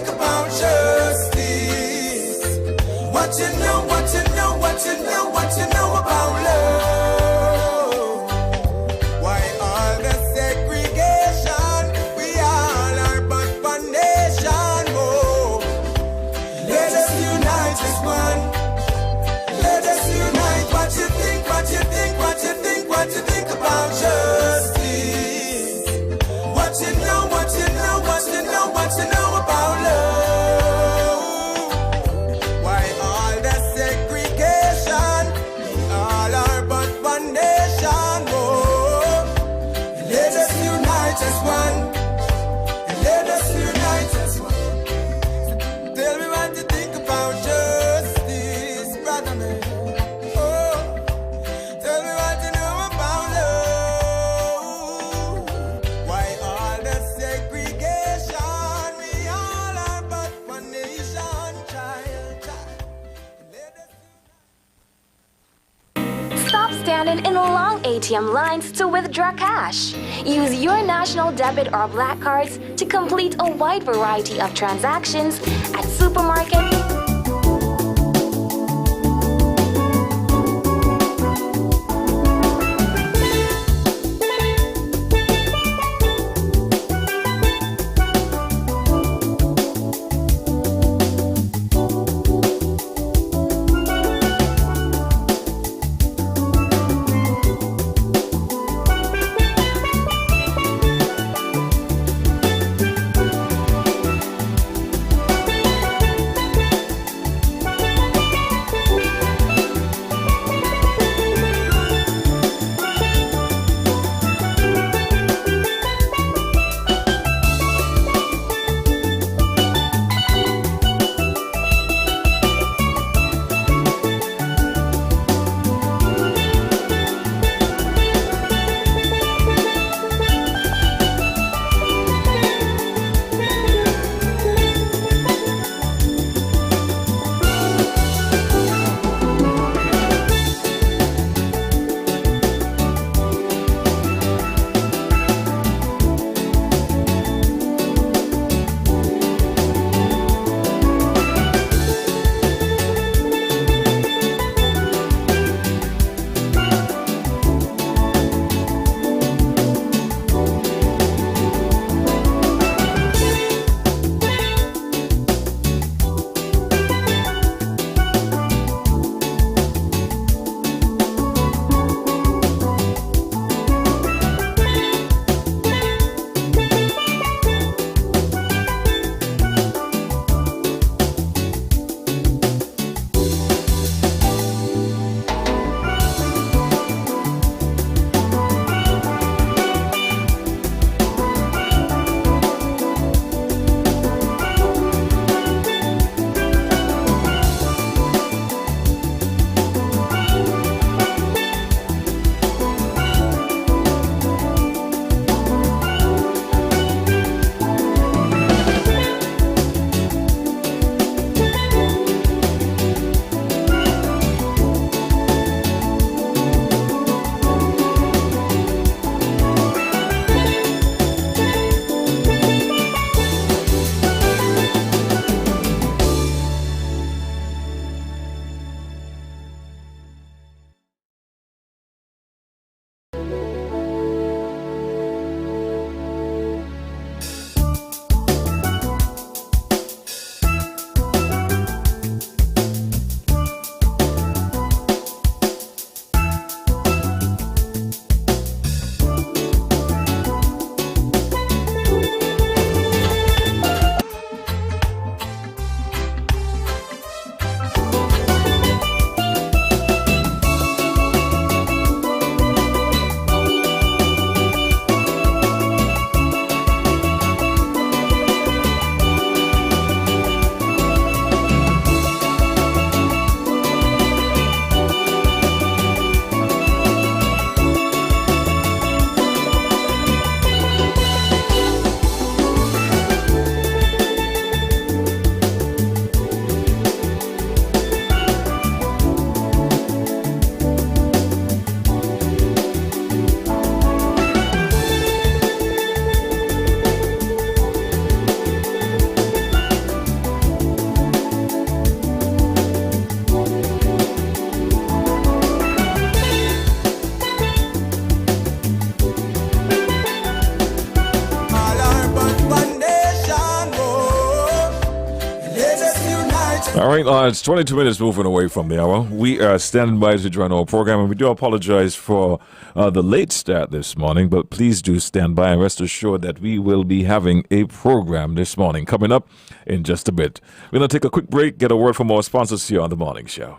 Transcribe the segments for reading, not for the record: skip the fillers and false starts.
about justice? What you know, what you know, what you know, what you know about love? Why all the segregation? We all are but one nation. Oh, let us unite as one. Let us unite. What you think, what you think, what you think, what you think about justice? What you know, what you know, what you know, what you know about love? Why all the segregation? We all are but one nation. Oh, let us unite as one. Let us unite as one. Tell me what you think about justice, brother man. Oh, tell me what you know about love. Why all the segregation? We all are but one nation, child. Let us Stop standing in long ATM lines to withdraw cash. Use your national debit or black cards to complete a wide variety of transactions at supermarket, All right, it's 22 minutes moving away from the hour. We are standing by to join our program, and we do apologize for the late start this morning, but please do stand by and rest assured that we will be having a program this morning coming up in just a bit. We're going to take a quick break, get a word from our sponsors here on The Morning Show.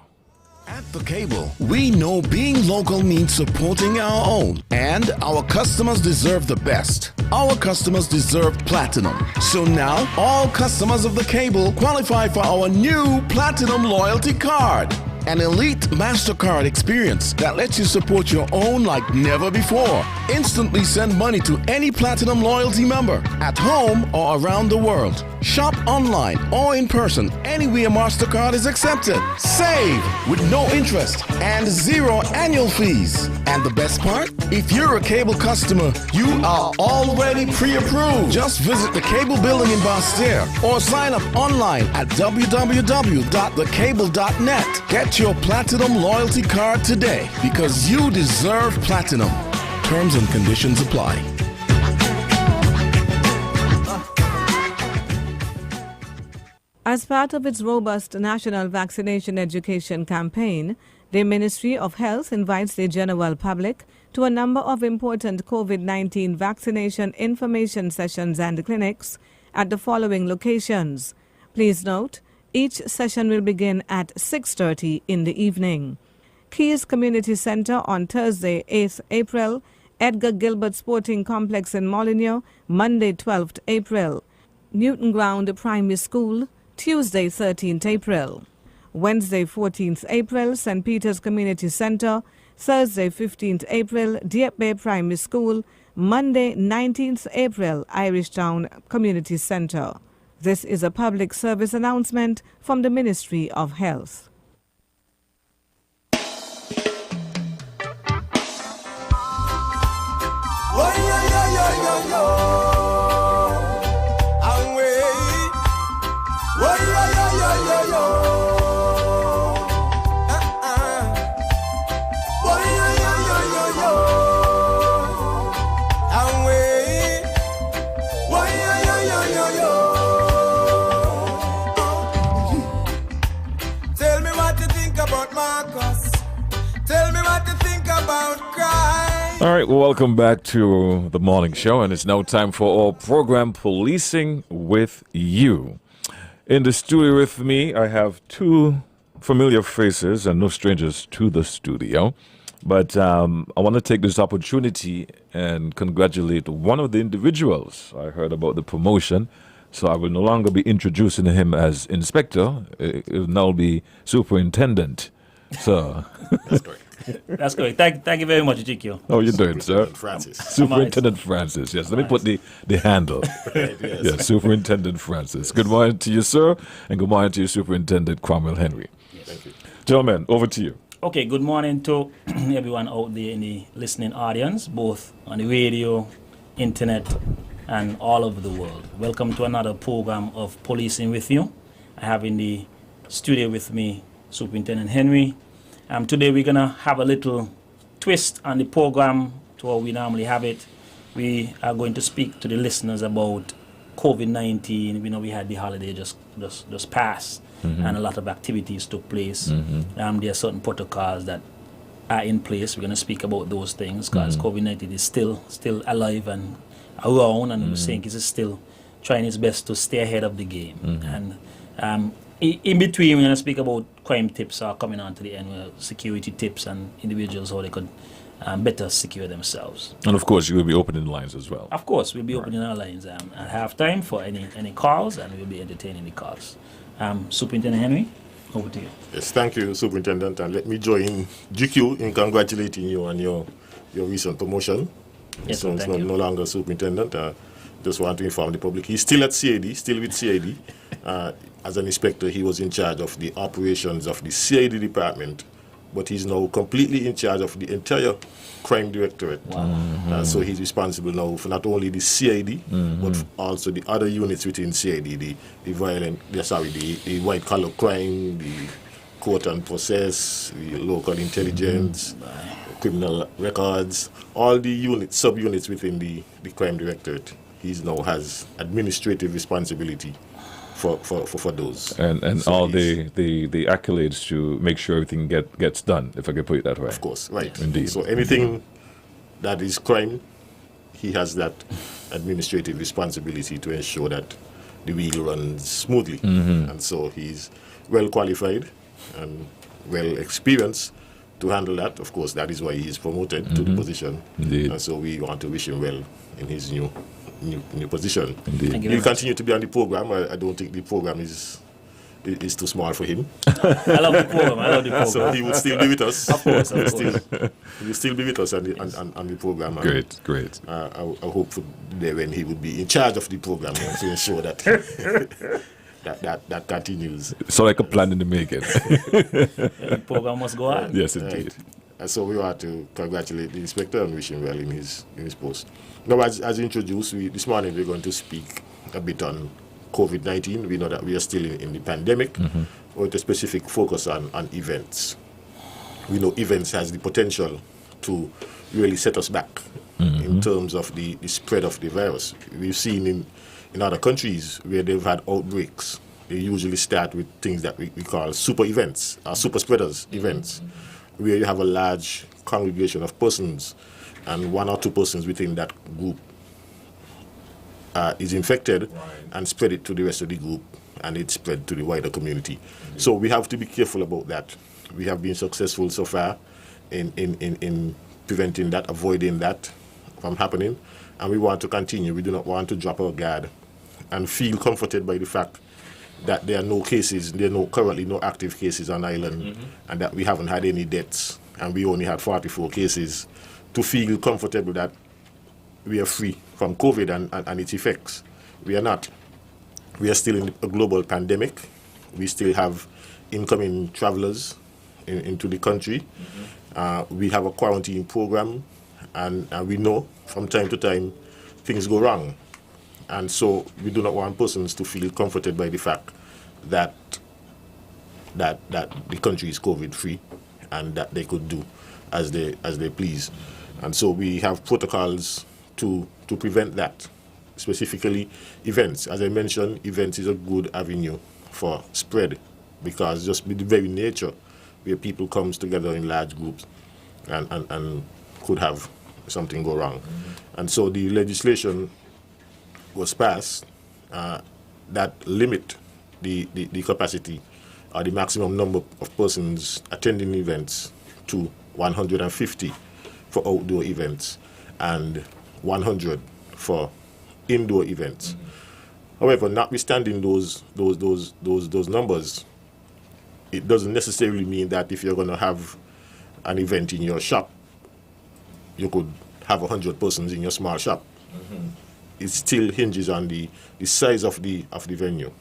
At The Cable, we know being local means supporting our own, and our customers deserve the best. Our customers deserve platinum. So now, all customers of The Cable qualify for our new Platinum Loyalty Card. An elite MasterCard experience that lets you support your own like never before. Instantly send money to any Platinum Loyalty member at home or around the world. Shop online or in person anywhere MasterCard is accepted. Save with no interest and 0 annual fees. And the best part? If you're a Cable customer, you are already pre-approved. Just visit the Cable building in Bastere or sign up online at www.thecable.net. Get your Platinum Loyalty Card today because you deserve platinum. Terms and conditions apply. As part of its robust national vaccination education campaign, the Ministry of Health invites the general public to a number of important COVID-19 vaccination information sessions and clinics at the following locations. Please note, each session will begin at 6:30 in the evening. Keys Community Center on Thursday, 8th April. Edgar Gilbert Sporting Complex in Molineux, Monday, 12th April. Newton Ground Primary School, Tuesday, 13th April. Wednesday, 14th April, St. Peter's Community Center. Thursday, 15th April, Dieppe Bay Primary School. Monday, 19th April, Irishtown Community Center. This is a public service announcement from the Ministry of Health. Oh, yo, yo, yo, yo, yo. And wait. Oh, yo, yo, yo, yo, yo. Oh, yo, yo, yo, yo, yo. And wait. Oh, yo, yo, yo, yo, yo. Tell me what you think about Marcus. Tell me what you think about Christ. All right, well, welcome back to The Morning Show, and it's now time for our program, Policing with You. In the studio with me, I have two familiar faces and no strangers to the studio. But I want to take this opportunity and congratulate one of the individuals. I heard about the promotion, so I will no longer be introducing him as inspector. It will now be superintendent. So, That's great. That's great. Thank you very much, GQ. how are you doing, sir? Francis. Superintendent Francis. Yes, let me put the handle. Yes, Superintendent Francis. Good morning to you, sir, and good morning to you, Superintendent Cromwell Henry. Thank you. Gentlemen, over to you. Okay, good morning to everyone out there in the listening audience, both on the radio, internet, and all over the world. Welcome to another program of Policing with You. I have in the studio with me Superintendent Henry. Today we're going to have a little twist on the program to how we normally have it. We are going to speak to the listeners about COVID-19. We know we had the holiday just passed, and a lot of activities took place. There are certain protocols that are in place. We're going to speak about those things because COVID-19 is still alive and around, and St. Kitts is still trying its best to stay ahead of the game. And in between, we're going to speak about crime tips are coming on to the end, security tips and individuals how they could better secure themselves. And of course, you will be opening lines as well. Of course, we'll be opening our lines at halftime for any calls, and we'll be entertaining the calls. Superintendent Henry, over to you. Yes, thank you, Superintendent, and let me join GQ in congratulating you on your recent promotion. Yes, So it's thank you. no longer Superintendent. Just want to inform the public, he's still at CID, still with CID. As an inspector, he was in charge of the operations of the CID department, but he's now completely in charge of the entire crime directorate. Wow. So he's responsible now for not only the CID, but also the other units within CID, the white collar crime, the court and process, the local intelligence, criminal records, all the units, subunits within the crime directorate. He now has administrative responsibility for those. And So all he's- the accolades to make sure everything gets done, if I can put it that way. Of course, right. Indeed. So anything that is crime, he has that administrative responsibility to ensure that the wheel runs smoothly. And so he's well qualified and well experienced to handle that. Of course, that is why he is promoted to the position. Indeed. And so we want to wish him well in his new position. Indeed. Thank you He'll very much. continue to be on the program. I don't think the program is too small for him. I love the program. So he will still be with us. Of course, he will still be with us on the program. And, Great. I hope for the day when he will be in charge of the program to ensure that that continues. So like a plan in the making. The program must go on. Yes, indeed. Right. And so we want to congratulate the inspector and wish him well in his post. Now, as introduced, this morning we're going to speak a bit on COVID-19. We know that we are still in the pandemic, with a specific focus on events. We know events has the potential to really set us back in terms of the spread of the virus. We've seen in other countries where they've had outbreaks, they usually start with things that we call super events, or super spreaders events, where you have a large congregation of persons and one or two persons within that group is infected and spread it to the rest of the group, and it spread to the wider community. So we have to be careful about that. We have been successful so far in preventing that, avoiding that from happening, and we want to continue. We do not want to drop our guard and feel comforted by the fact that there are no cases, there are currently no active cases on island, and that we haven't had any deaths, and we only had 44 cases, to feel comfortable that we are free from COVID and its effects. We are not. We are still in a global pandemic. We still have incoming travelers into the country. We have a quarantine program, and we know from time to time things go wrong. And so we do not want persons to feel comforted by the fact that the country is COVID-free and that they could do as they please. And so we have protocols to prevent that, specifically events. As I mentioned, events is a good avenue for spread, because just with the very nature where people comes together in large groups and could have something go wrong. And so the legislation was passed that limit the capacity or the maximum number of persons attending events to 150 for outdoor events and 100 for indoor events. However, notwithstanding those numbers, it doesn't necessarily mean that if you're going to have an event in your shop, you could have 100 persons in your small shop. It still hinges on the size of the venue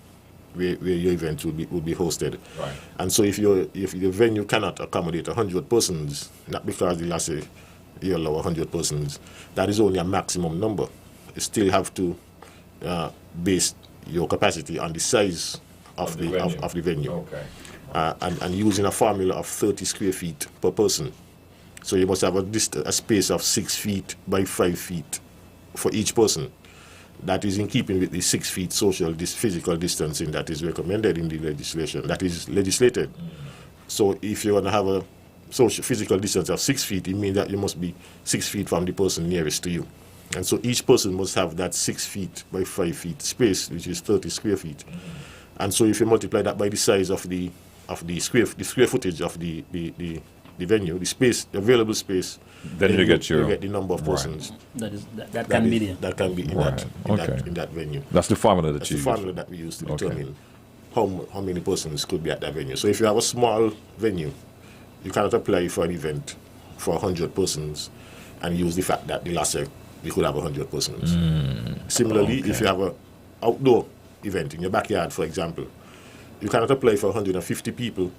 where your event will be hosted. Right. And so if the venue cannot accommodate 100 persons, not because the law say you allow 100 persons, that is only a maximum number. You still have to base your capacity on the size of the venue. Okay. And using a formula of 30 square feet per person. So you must have a space of 6 feet by 5 feet for each person. That is in keeping with the 6 feet physical distancing that is recommended in the legislation, that is legislated. So if you're going to have a physical distance of 6 feet, it means that you must be 6 feet from the person nearest to you. And so each person must have that 6 feet by 5 feet space, which is 30 square feet. And so if you multiply that by the size of the square footage of the venue, the space, the available space, Then you get the number of persons. That can be there. That can be in that venue. That's the formula that That's you the use. formula that we use to Okay. determine how many persons could be at that venue. So if you have a small venue, you cannot apply for an event for 100 persons and use the fact that the last year we could have 100 persons. Similarly, if you have an outdoor event in your backyard, for example, you cannot apply for 150 people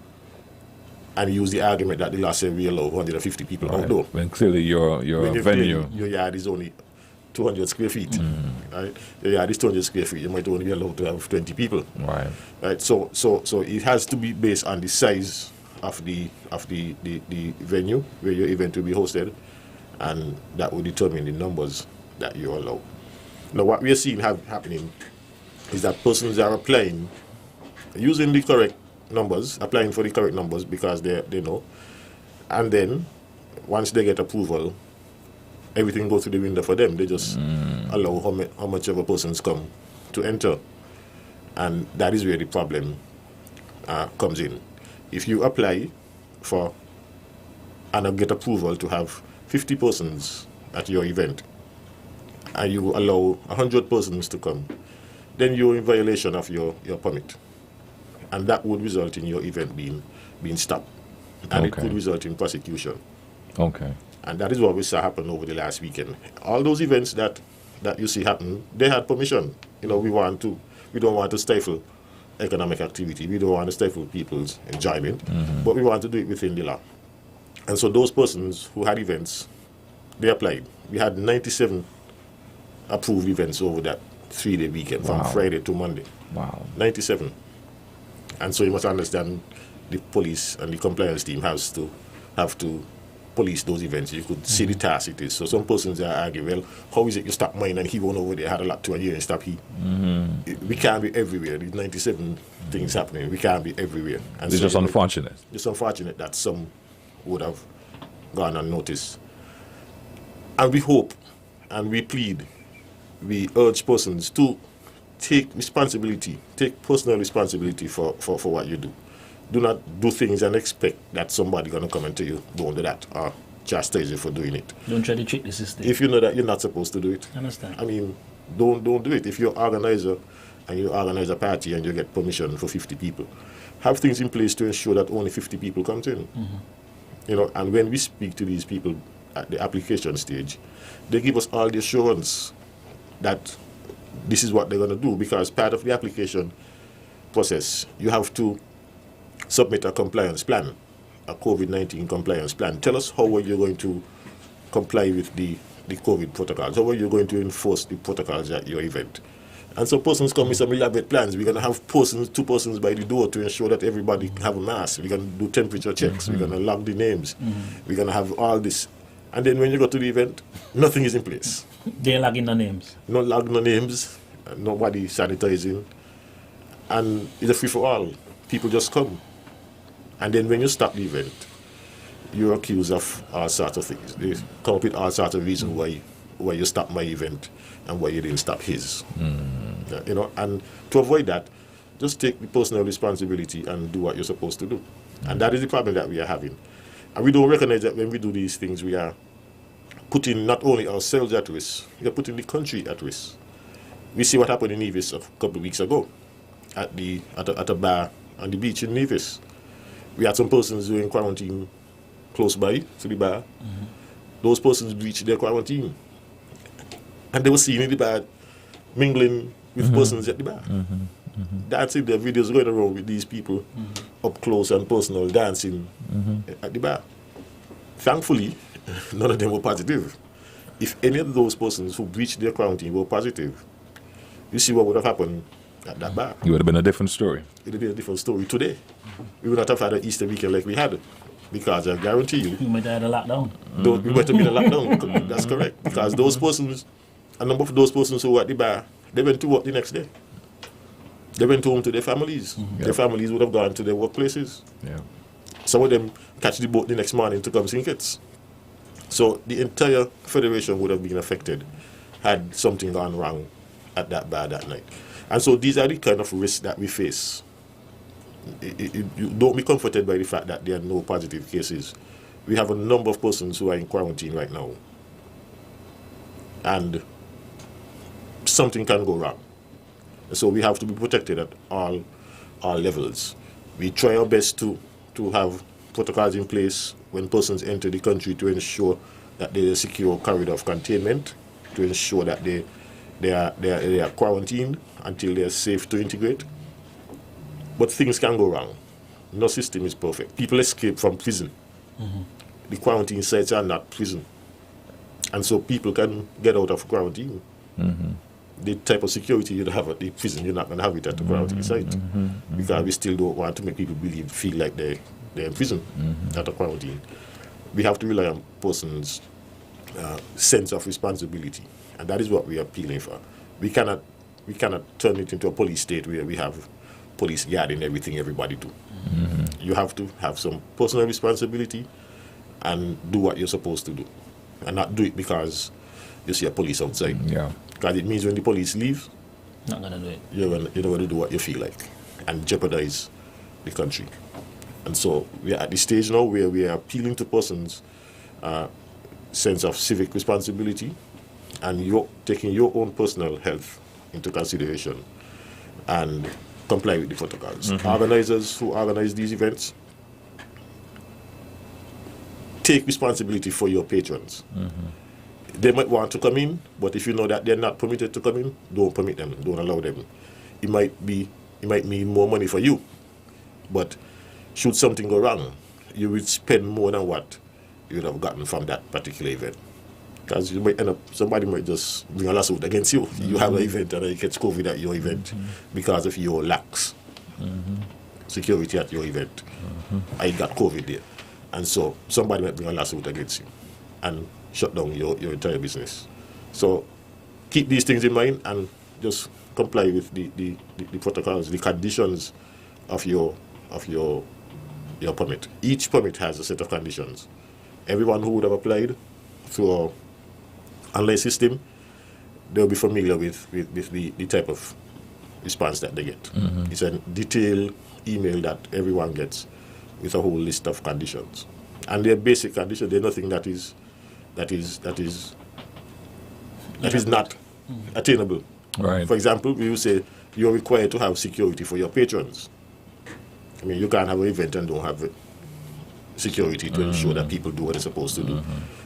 and use the argument that the last year we allow 150 people outdoor. When clearly your When venue. your yard is only 200 square feet. Right? Your yard is 200 square feet. You might only be allowed to have 20 people. Right. Right. So it has to be based on the size of the venue where your event will be hosted, and that will determine the numbers that you allow. Now, what we are seeing happening is that persons are applying using the correct numbers, applying for the correct numbers because they know, and then once they get approval, everything goes through the window for them. They just allow how much of a persons come to enter, and that is where the problem comes in. If you apply for and get approval to have 50 persons at your event, and you allow 100 persons to come, then you're in violation of your permit. And that would result in your event being stopped. And it could result in prosecution. Okay. And that is what we saw happen over the last weekend. All those events that you see happen, they had permission. You know, we don't want to stifle economic activity. We don't want to stifle people's enjoyment, but we want to do it within the law. And so those persons who had events, they applied. We had 97 approved events over that 3-day weekend, from Friday to Monday. Wow. 97. And so you must understand the police and the compliance team have to police those events. You could see the task it is. So some persons are arguing, well, how is it you stop mine and he went over there, had a lot to a year and stop he? We can't be everywhere. There's 97 things happening. We can't be everywhere. And It's so, just unfortunate. It's unfortunate that some would have gone unnoticed. And we hope and we plead, we urge persons to take responsibility, take personal responsibility for what you do. Do not do things and expect that somebody going to come and tell you, don't do that, or chastise you for doing it. Don't try to trick the system. If you know that you're not supposed to do it. Understand. I mean, don't do it. If you're an organizer and you organize a party and you get permission for 50 people, have things in place to ensure that only 50 people come in. You know, and when we speak to these people at the application stage, they give us all the assurance that this is what they're going to do, because part of the application process, you have to submit a compliance plan, a COVID-19 compliance plan. Tell us how are you going to comply with the COVID protocols, how are you going to enforce the protocols at your event. And so persons come with some elaborate plans. We're going to have two persons by the door to ensure that everybody have a mask. We're going to do temperature checks. We're going to log the names. We're going to have all this. And then when you go to the event, nothing is in place. They're logging the names. No log, no names, nobody sanitizing. And it's a free-for-all. People just come. And then when you stop the event, you're accused of all sorts of things. They come up with all sorts of reasons why you stopped my event and why you didn't stop his. You know, and to avoid that, just take the personal responsibility and do what you're supposed to do. And that is the problem that we are having. And we don't recognize that when we do these things, we are putting not only ourselves at risk, we are putting the country at risk. We see what happened in Nevis a couple of weeks ago at a bar on the beach in Nevis. We had some persons doing quarantine close by to the bar. Those persons breached their quarantine. And they were seen in the bar mingling with persons at the bar. Dancing, there are videos going around with these people up close and personal dancing at the bar. Thankfully, none of them were positive. If any of those persons who breached their quarantine were positive, you see what would have happened at that bar. It would have been a different story. It would have been a different story today. We would not have had an Easter weekend like we had. Because I guarantee you, We might have had a lockdown. we might have been in a lockdown. That's correct. Because those persons, a number of those persons who were at the bar, they went to work the next day. They went home to their families. Their families would have gone to their workplaces. Yeah. Some of them catch the boat the next morning to come sing kids. So the entire federation would have been affected had something gone wrong at that bar that night. And so these are the kind of risks that we face. You don't be comforted by the fact that there are no positive cases. We have a number of persons who are in quarantine right now. And something can go wrong. So we have to be protected at all levels. We try our best to have protocols in place when persons enter the country to ensure that there is a secure corridor of containment, to ensure that they are quarantined until they are safe to integrate. But things can go wrong. No system is perfect. People escape from prison. The quarantine sites are not prison. And so people can get out of quarantine. The type of security you'd have at the prison, you're not going to have it at the quarantine site. Because we still don't want to make people feel like they're in prison at a quarantine. We have to rely on persons' sense of responsibility. And that is what we are appealing for. We cannot we cannot turn it into a police state where we have police guarding everything everybody do. You have to have some personal responsibility and do what you're supposed to do, and not do it because you see a police outside. Yeah. Because it means when the police leave, Not gonna do it. you're going to do what you feel like and jeopardize the country. And so we are at the stage now where we are appealing to persons' sense of civic responsibility, and you're taking your own personal health into consideration and comply with the protocols. Organizers who organize these events, take responsibility for your patrons. They might want to come in, but if you know that they're not permitted to come in, don't permit them, don't allow them. It might mean more money for you, but should something go wrong, you will spend more than what you would have gotten from that particular event. Because you might end up, somebody might just bring a lawsuit against you. You have an event and it gets COVID at your event because of your lax security at your event. I got COVID there. And so somebody might bring a lawsuit against you and shut down your entire business. So keep these things in mind and just comply with the protocols, the conditions of your permit. Each permit has a set of conditions. Everyone who would have applied through our online system, they'll be familiar with the type of response that they get. It's a detailed email that everyone gets with a whole list of conditions. And they're basic conditions. They're nothing that is not attainable. Right. For example, we will say you're required to have security for your patrons. I mean, you can't have an event and don't have security to ensure that people do what they're supposed to do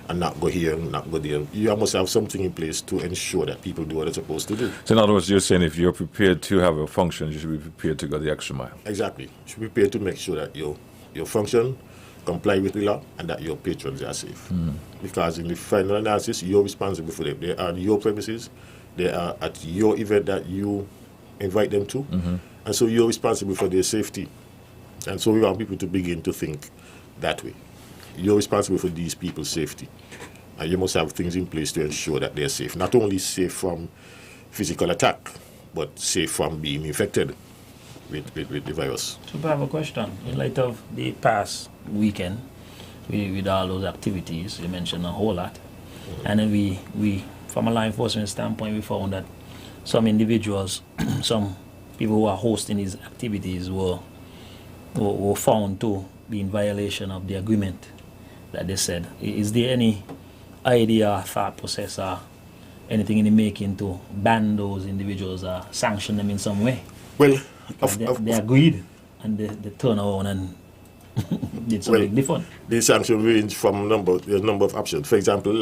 and not go here and not go there. You must have something in place to ensure that people do what they're supposed to do. So in other words, you're saying if you're prepared to have a function, you should be prepared to go the extra mile. Exactly. You should be prepared to make sure that your function comply with the law and that your patrons are safe. Because in the final analysis, you're responsible for them. They are on your premises. They are at your event that you invite them to. And so you're responsible for their safety. And so we want people to begin to think that way. You're responsible for these people's safety. And you must have things in place to ensure that they're safe. Not only safe from physical attack, but safe from being infected with the virus. So I have a question. In light of the past weekend, with all those activities, you mentioned a whole lot. And then we, from a law enforcement standpoint, we found that some individuals, some people who are hosting these activities were found to be in violation of the agreement that they said. Is there any idea, thought process, or anything in the making to ban those individuals or sanction them in some way? Well, They agreed and they turned around and did something different. The sanction range from there's a number of options. For example,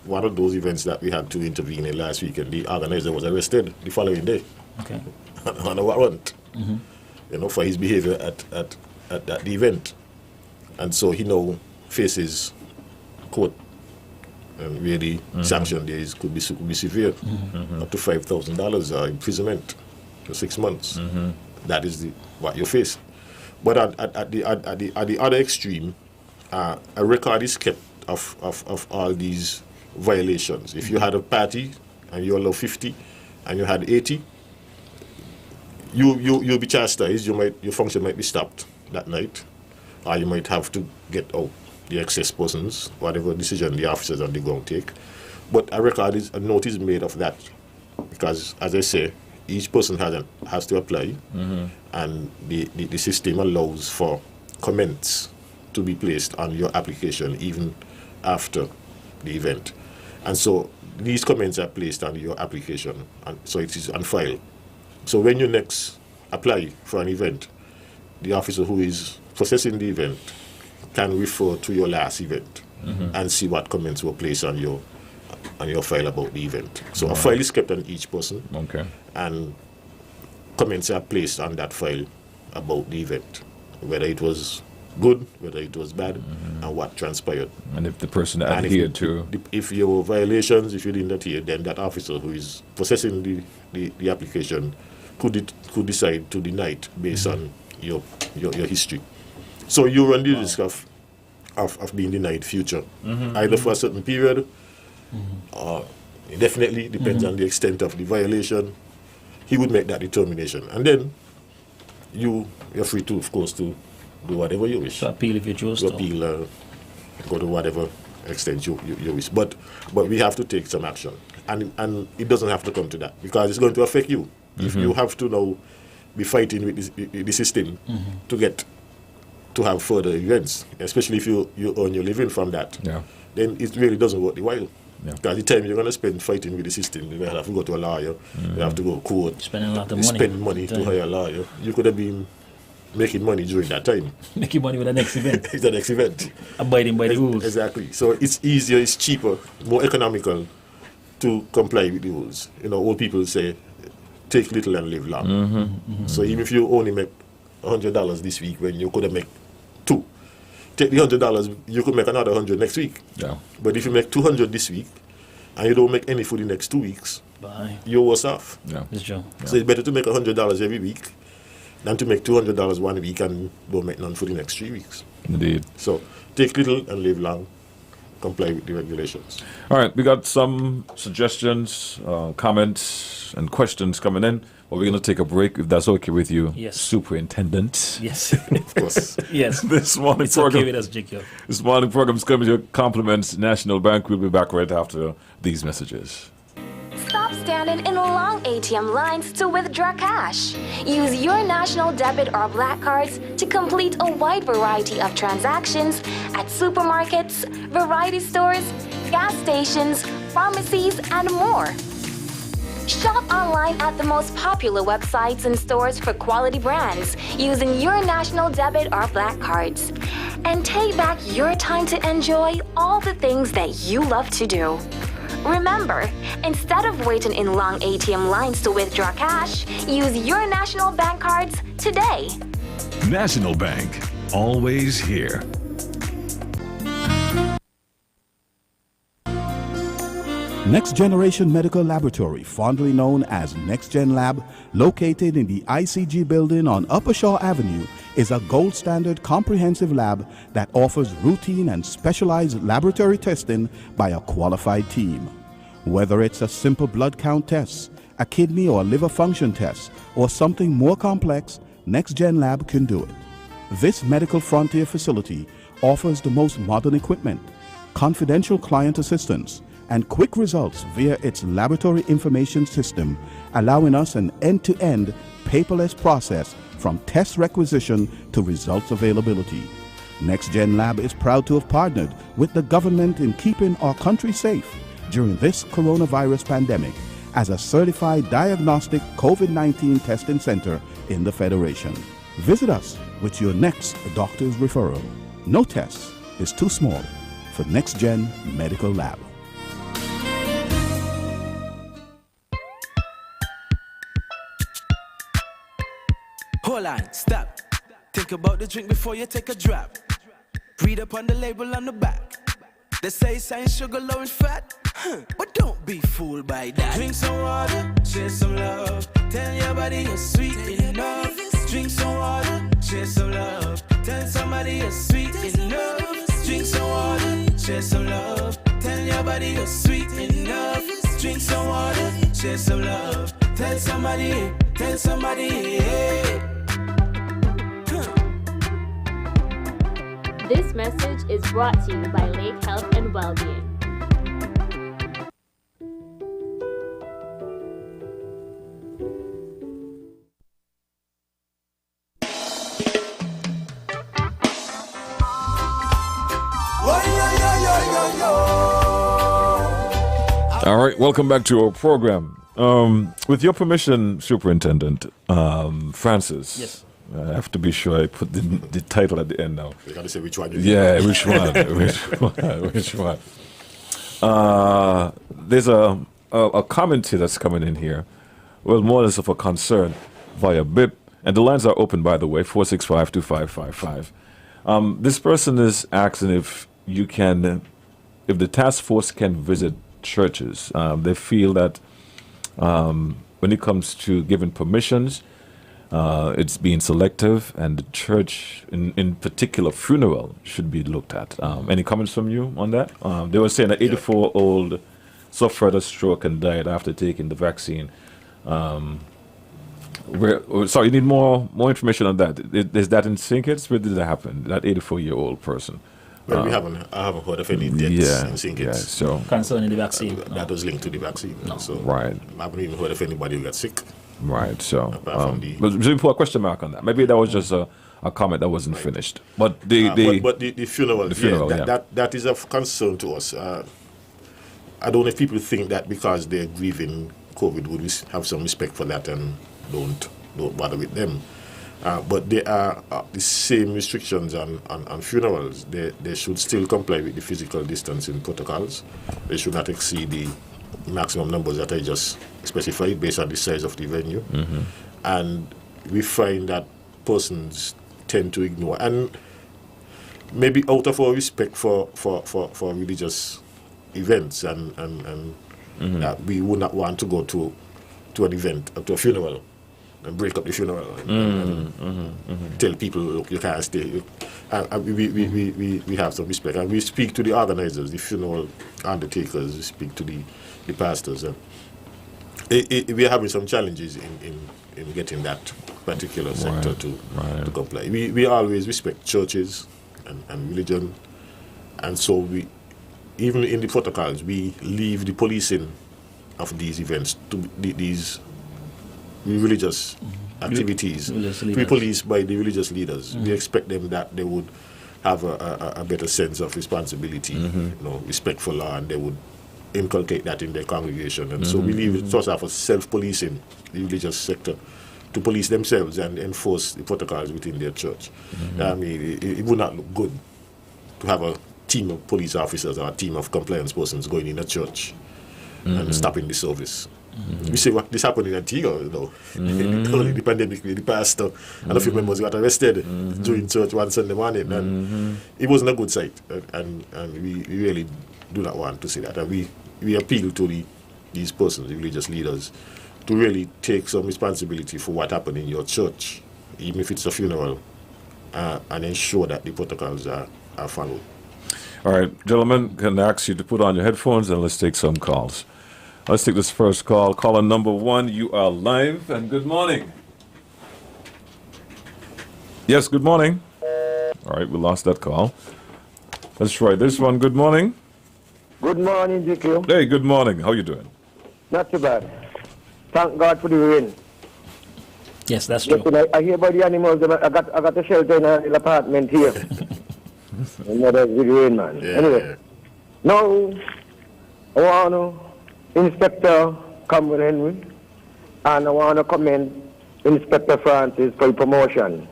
one of those events that we had to intervene in last weekend, the organizer was arrested the following day. Okay. On a warrant, for his behavior at the event. And so he now faces court, and really sanction there could be severe, up to $5,000 imprisonment for 6 months. That is what you face. But at the other extreme, a record is kept of all these violations. If you had a party and you allow 50 and you had 80, you'll be chastised. Your function might be stopped that night, or you might have to get out the excess persons, whatever decision the officers on the ground take. But a note is made of that, because as I say, each person has to apply, and the system allows for comments to be placed on your application even after the event. And so these comments are placed on your application, and so it is on file. So when you next apply for an event, the officer who is processing the event can refer to your last event and see what comments were placed on your file about the event. So a file is kept on each person, and comments are placed on that file about the event, whether it was good, whether it was bad, and what transpired. And if the person adhered to... If there were violations, if you didn't adhere, then that officer who is processing the application could decide to deny it based on your history. So you run the risk of being denied future, either for a certain period, or definitely depends on the extent of the violation, he would make that determination. And then you're free to, of course, to do whatever you wish. To appeal if you choose To to. appeal, go to whatever extent you wish. But we have to take some action. And it doesn't have to come to that, because it's going to affect you. If you have to now be fighting with the system to have further events, especially if you earn your living from that, then it really doesn't worth the while. Because the time you're going to spend fighting with the system, you have to go to a lawyer, you have to go to court, Spending a lot of money. spend money to hire a lawyer. You could have been making money during that time. Making money with the next event. It's the next event. Abiding by the rules. Exactly. So it's easier, it's cheaper, more economical to comply with the rules. Old people say, take little and live long. So even if you only make $100 this week when you could have made $2, take the $100, you could make another $100 next week. Yeah. But if you make $200 this week and you don't make any for the next 2 weeks, Bye. you're worse off. Yeah. It's true. So it's better to make $100 every week than to make $200 one week and don't make none for the next 3 weeks. Indeed. So take little and live long. Comply with the regulations. All right, we got some suggestions, comments, and questions coming in. But we're going to take a break, if that's okay with you, Yes. Superintendent. Yes. Of course. Yes. This morning It's okay program, with us, Jacob. this morning program's coming to your compliments. National Bank will be back right after these messages. Stop standing in long ATM lines to withdraw cash. Use your national debit or black cards to complete a wide variety of transactions at supermarkets, variety stores, gas stations, pharmacies, and more. Shop online at the most popular websites and stores for quality brands using your national debit or black cards. And take back your time to enjoy all the things that you love to do. Remember, instead of waiting in long ATM lines to withdraw cash, use your National Bank cards today. National Bank, always here. Next Generation Medical Laboratory, fondly known as NextGen Lab, located in the ICG building on Upper Shaw Avenue, is a gold standard comprehensive lab that offers routine and specialized laboratory testing by a qualified team. Whether it's a simple blood count test, a kidney or liver function test, or something more complex, NextGen Lab can do it. This medical frontier facility offers the most modern equipment, confidential client assistance, and quick results via its laboratory information system, allowing us an end-to-end paperless process from test requisition to results availability. NextGen Lab is proud to have partnered with the government in keeping our country safe during this coronavirus pandemic as a certified diagnostic COVID-19 testing center in the Federation. Visit us with your next doctor's referral. No test is too small for NextGen Medical Lab. Hold on, stop. Think about the drink before you take a drop. Read up on the label on the back. They say science sugar low in fat, but don't be fooled by that. Drink some water, share some love. Tell your body you're sweet enough. Drink some water, share some love. Tell somebody you're sweet enough. Drink some water, share some love. Tell your body you're sweet enough. Drink some water, share some love. Tell somebody, yeah. This message is brought to you by Lake Health and Wellbeing. All right, welcome back to our program. With your permission, Superintendent Francis. Yes. I have to be sure I put the title at the end now. You got to say which one. Yeah, which one? Which one? There's a comment here that's coming in here. Well, more or less of a concern via BIP. And the lines are open, by the way, 465-2555. This person is asking if the task force can visit churches. They feel that when it comes to giving permissions, it's being selective, and the church, in particular, funeral should be looked at. Any comments from you on that? They were saying that 84-year-old suffered a stroke and died after taking the vaccine. Sorry, you need more information on that. Is that in St. Kitts? Where did that happen? That 84-year-old person. Well, I haven't heard of any deaths in St. Kitts. So concerning the vaccine. That was linked to the vaccine. No. So right. I haven't even heard of anybody who got sick. Right. So, Apart from the- but we put a question mark on that. Maybe that was just a comment that wasn't finished. But the funeral, that is of concern to us. I don't know if people think that because they're grieving COVID, would we have some respect for that and don't bother with them. But there are the same restrictions on funerals. They should still comply with the physical distancing protocols. They should not exceed the maximum numbers that I just specified based on the size of the venue. And we find that persons tend to ignore, and maybe out of our respect for religious events and that we would not want to go to an event, to a funeral, and break up the funeral and tell people, look, you can't stay. We have some respect, and we speak to the organizers, the funeral undertakers, we speak to the pastors. We are having some challenges in getting that particular sector to comply. We always respect churches and religion, and so we, even in the protocols, we leave the policing of these events to these religious activities. We police by the religious leaders. We expect them that they would have a better sense of responsibility, respect for law, and they would inculcate that in their congregation. And so we leave it sort of for self-policing, the religious sector, to police themselves and enforce the protocols within their church. I mean, it would not look good to have a team of police officers or a team of compliance persons going in a church and stopping the service. We see what this happened in Antigua, early the pandemic, the pastor and a few members got arrested during church one Sunday morning, and it wasn't a good sight, and we really do not want to see that. And we appeal to these persons, the religious leaders, to really take some responsibility for what happened in your church, even if it's a funeral, and ensure that the protocols are followed. All right, gentlemen, can I ask you to put on your headphones and let's take some calls. Let's take this first call. Caller number 1, you are live, and good morning. Yes, good morning. All right, we lost that call. Let's try this one. Good morning. Good morning, GQ. Hey, good morning. How you doing? Not too bad. Thank God for the rain. Yes, that's true. Listen, I hear about the animals. I got a shelter in an apartment here. And that's with the rain, man. Anyway, now I want to Inspector Cameron Henry, and I want to commend Inspector Francis for the promotion.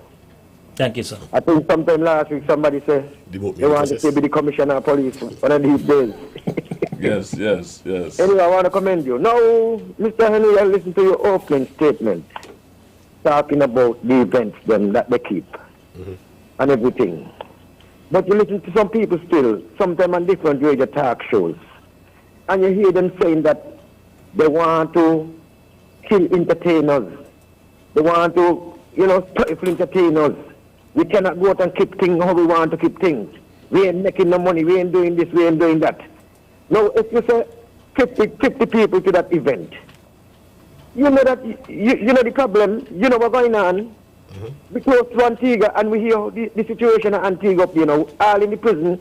Thank you, sir. I think sometime last week somebody said they want to be the commissioner of police one of these days. Yes. Anyway, I want to commend you. Now, Mr. Henry, I listened to your opening statement talking about the events them that they keep and everything. But you listen to some people still, sometimes on different radio talk shows, and you hear them saying that they want to kill entertainers. They want to, stifle entertainers. We cannot go out and keep things how we want to keep things. We ain't making no money. We ain't doing this. We ain't doing that. Now, if you say 50 people to that event, you know that, you know the problem, you know what's going on. We close to Antigua and we hear the situation at Antigua, all in the prison.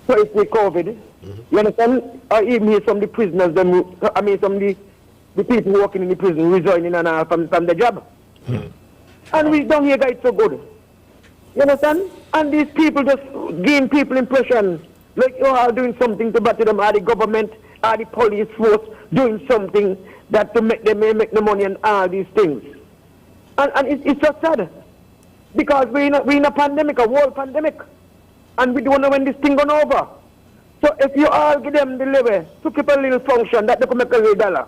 So it's the COVID. You understand? Or even hear some of the prisoners, some of the people working in the prison resigning and all from the job. And we don't hear guys so good. You understand? And these people just gain people impression like you are doing something to batter them, or the government, or the police force doing something that to make them make the money and all these things. And it's just sad. Because we're in a pandemic, a world pandemic. And we don't know when this thing gone over. So if you all give them the level to keep a little function that they can make a little dollar,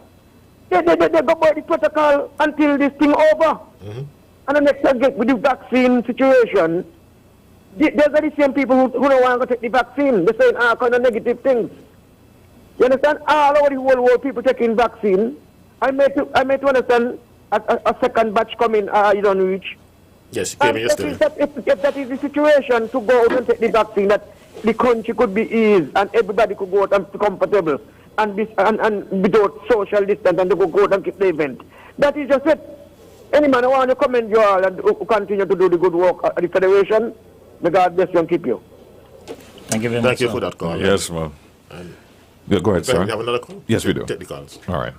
they go by the protocol until this thing over. And the next time with the vaccine situation, there's the same people who don't want to take the vaccine. They're saying kind of negative things. You understand? All over the whole world, people taking vaccine. I made to understand a second batch coming, you don't reach. Yes, it came yesterday. If that is the situation to go out and take the vaccine, that the country could be eased and everybody could go out and be comfortable and without social distance and they could go out and keep the event. That is just it. Any man, I want to commend you all and who continue to do the good work at the Federation. May God bless you and keep you. Thank you very much. Thank you for that call. Yes, man. And Yeah, go ahead, Ben, sir. we have another call? Yes, we do. Take the calls. All right.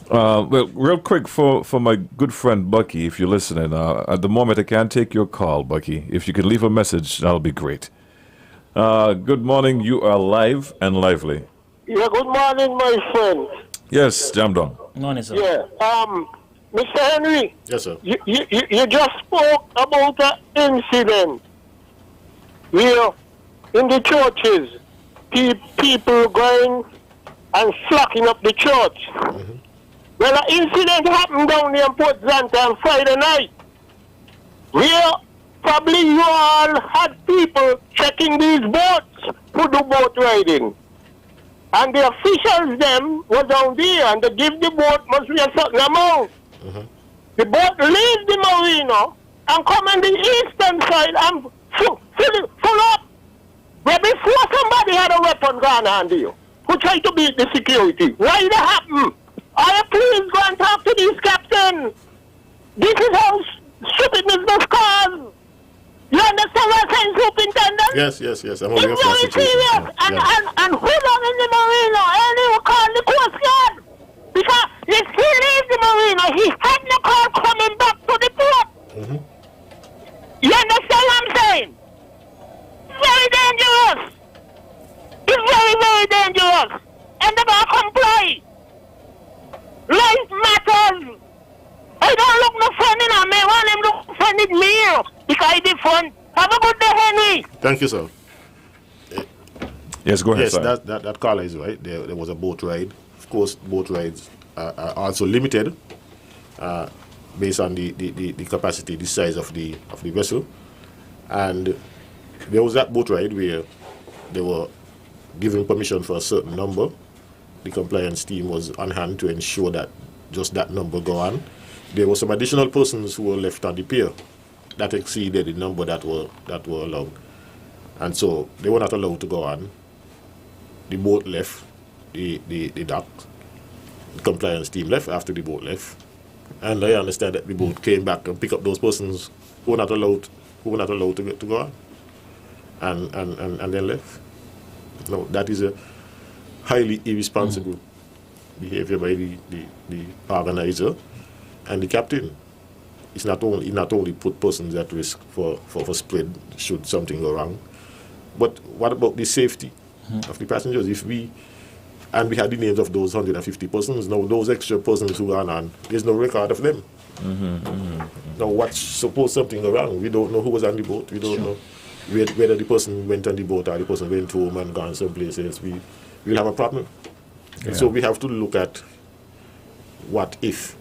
Well, real quick for my good friend Bucky, if you're listening, at the moment I can't take your call, Bucky. If you could leave a message, that'll be great. Good morning. You are live and lively. Yeah, good morning, my friend. Yes, Jamdong. Morning, sir. Yeah, Mr. Henry. Yes, sir. You just spoke about an incident where in the churches, people going and flocking up the church. Well, an incident happened down there in Port Zanta on Friday night, where probably you all had people checking these boats who do boat riding. And the officials them were down there and they give the boat must be a certain amount. The boat leaves the marina and come on the eastern side and full up. Where before somebody had a weapon gun on you who tried to beat the security. Why did that happen? I please go and talk to this captain. This is how stupidness must cause. You understand what I'm saying, Superintendent? Yes. I'm It's aware of that very situation. serious. Yeah. And who down in the marina? And he will call the Coast Guard. Because if he leaves the marina, he had no car coming back to the port. You understand what I'm saying? It's very dangerous. It's very, very dangerous. And they don't comply. Life matters. I don't look no fun in a me. Want him look fun in me. Because I did fun. Have a good day, Henry. Thank you, sir. Yes, go ahead, Yes, sir. that caller is right. There was a boat ride. Of course, boat rides are also limited based on the capacity, the size of the vessel. And there was that boat ride where they were giving permission for a certain number. The compliance team was on hand to ensure that just that number go on. There were some additional persons who were left on the pier that exceeded the number that were allowed. And so they were not allowed to go on. The boat left the dock. The compliance team left after the boat left. And I understand that the boat came back and picked up those persons who were not allowed to go on. And then left. No, that is a highly irresponsible behavior by the organizer and the captain. It's not only put persons at risk for spread should something go wrong, but what about the safety of the passengers? If we had the names of those 150 persons, now those extra persons who are on, there's no record of them. Now what's suppose something go wrong? We don't know who was on the boat. We don't know whether the person went on the boat or the person went home and gone someplace else. We'll have a problem. Yeah. So we have to look at what if,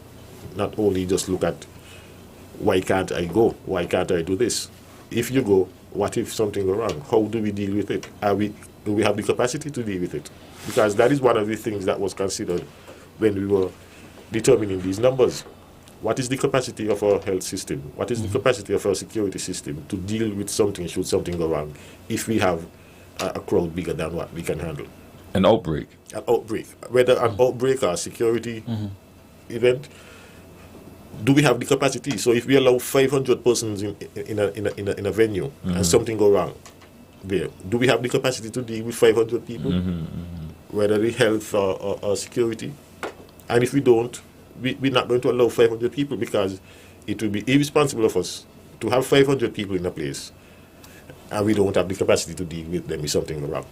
not only just look at why can't I go? Why can't I do this? If you go, what if something go wrong? How do we deal with it? Do we have the capacity to deal with it? Because that is one of the things that was considered when we were determining these numbers. What is the capacity of our health system? What is the capacity of our security system to deal with something should something go wrong if we have a crowd bigger than what we can handle? An outbreak. An outbreak. Whether an outbreak or a security event, do we have the capacity? So if we allow 500 persons in a venue and something go wrong there, do we have the capacity to deal with 500 people? Whether the health or security? And if we don't, we're not going to allow 500 people because it will be irresponsible of us to have 500 people in a place and we don't have the capacity to deal with them if something go wrong.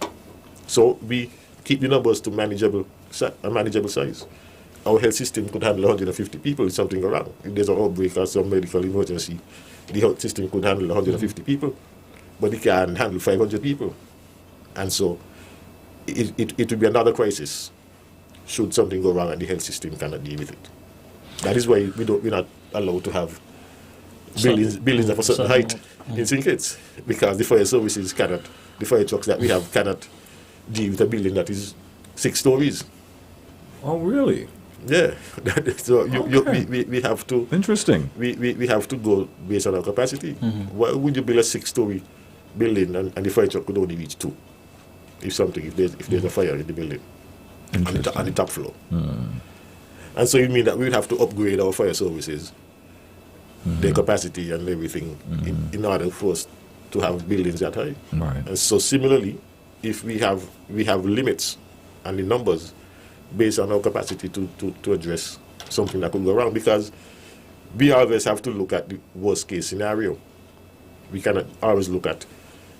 So we keep the numbers to a manageable size. Our health system could handle 150 people if something go wrong. If there's an outbreak or some medical emergency, the health system could handle 150 people, but it can handle 500 people. And so it will be another crisis should something go wrong and the health system cannot deal with it. That is why we're not allowed to have buildings of a certain height in St. Kitts, because the fire services the fire trucks that we have cannot deal with a building that is 6 stories. Oh, really? Yeah. So we have to. Interesting. We have to go based on our capacity. Why would you build a 6-story building and the fire truck could only reach 2? If there's a fire in the building on the top floor. And so you mean that we would have to upgrade our fire services their capacity and everything in order for us to have buildings that high. Right. And so similarly, if we have limits and the numbers based on our capacity to address something that could go wrong, because we always have to look at the worst case scenario. We cannot always look at